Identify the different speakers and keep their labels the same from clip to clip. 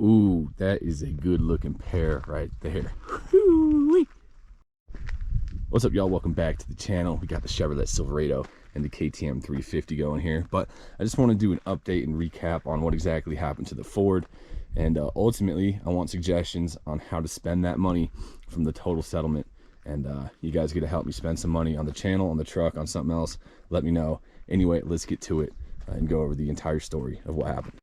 Speaker 1: Ooh, that is a good looking pair right there. What's up, y'all? Welcome back to the channel. We got the Chevrolet Silverado and the K&N 350 going here, but I just want to do an update and recap on what exactly happened to the Ford, and ultimately I want suggestions on how to spend that money from the total settlement. And you guys get to help me spend some money on the channel, on the truck, on something else. Let me know. Anyway, let's get to it and go over the entire story of what happened.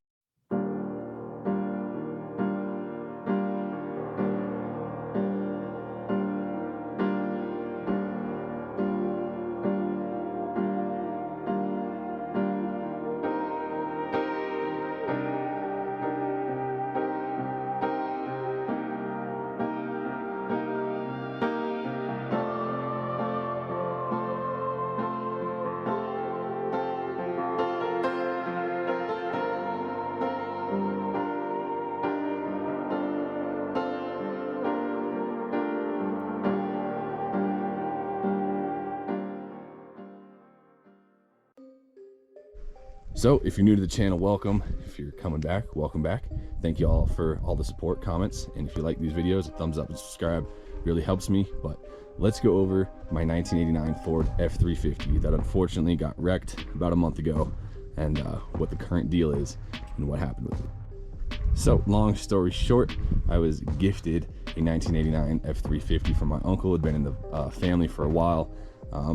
Speaker 1: So if you're new to the channel, welcome. If you're coming back, welcome back. Thank you all for all the support, comments, and if you like these videos, a thumbs up and subscribe really helps me. But let's go over my 1989 Ford F-350 that unfortunately got wrecked about a month ago, and what the current deal is and what happened with it. So long story short, I was gifted a 1989 F-350 from my uncle. It had been in the family for a while.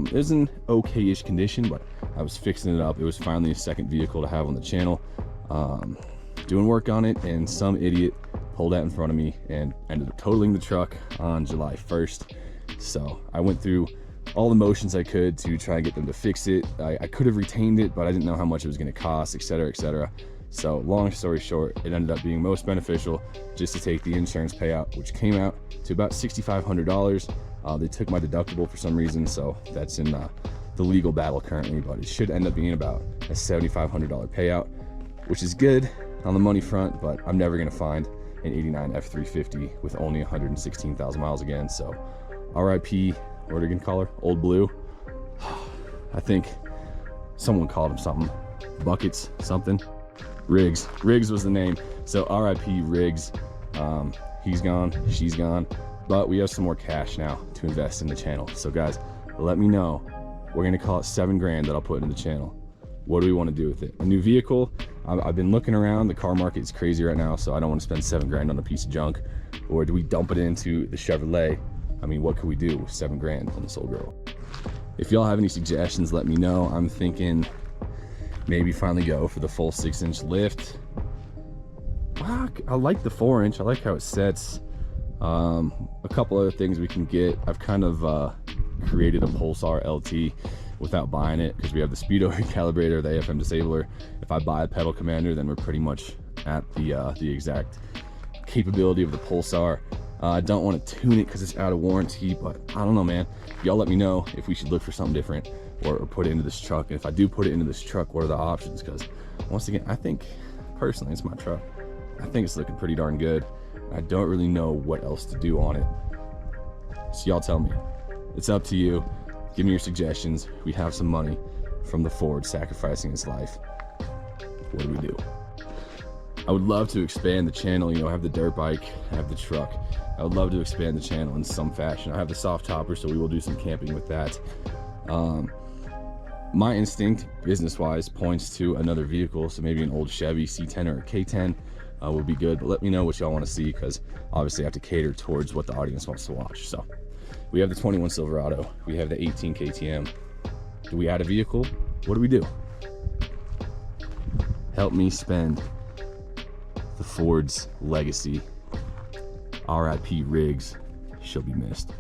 Speaker 1: It was in okay-ish condition, but I was fixing it up. It was finally a second vehicle to have on the channel. Doing work on it, and some idiot pulled out in front of me and ended up totaling the truck on July 1st. So I went through all the motions I could to try and get them to fix it. I could have retained it, but I didn't know how much it was going to cost, etc., etc. So long story short, it ended up being most beneficial just to take the insurance payout, which came out to about $6,500. They took my deductible for some reason, so that's in the legal battle currently, but it should end up being about a $7,500 payout, which is good on the money front, but I'm never going to find an 89 F-350 with only 116,000 miles again. So RIP, Oregon color, Old Blue. I think someone called him something, Buckets something. Riggs was the name. So RIP Riggs. He's gone, she's gone, but we have some more cash now to invest in the channel. So guys, let me know. We're gonna call it $7 that I'll put in the channel. What do we want to do with it? A new vehicle. I've been looking around. The car market is crazy right now, so I don't want to spend $7 on a piece of junk. Or do we dump it into the Chevrolet? I mean, what could we do with $7 on this old girl? If y'all have any suggestions, let me know. I'm thinking maybe finally go for the full 6-inch lift. I like the 4-inch. I like how it sets. A couple other things we can get. I've kind of created a Pulsar LT without buying it, because we have the speedo recalibrator, the AFM disabler. If I buy a pedal commander, then we're pretty much at the exact capability of the Pulsar. I don't want to tune it because it's out of warranty, but I don't know, man. Y'all let me know if we should look for something different or put it into this truck. And if I do put it into this truck, what are the options? Because once again, I think personally, it's my truck. I think it's looking pretty darn good. I don't really know what else to do on it. So y'all tell me. It's up to you. Give me your suggestions. We have some money from the Ford sacrificing his life. What do we do? I would love to expand the channel, you know, have the dirt bike, have the truck. I would love to expand the channel in some fashion. I have the soft topper, so we will do some camping with that. My instinct, business-wise, points to another vehicle, so maybe an old Chevy C10 or a K10 would be good. But let me know what y'all want to see, because obviously I have to cater towards what the audience wants to watch. So we have the 21 Silverado, we have the 18 KTM. Do we add a vehicle? What do we do? Help me spend the Ford's legacy. RIP Riggs, she'll be missed.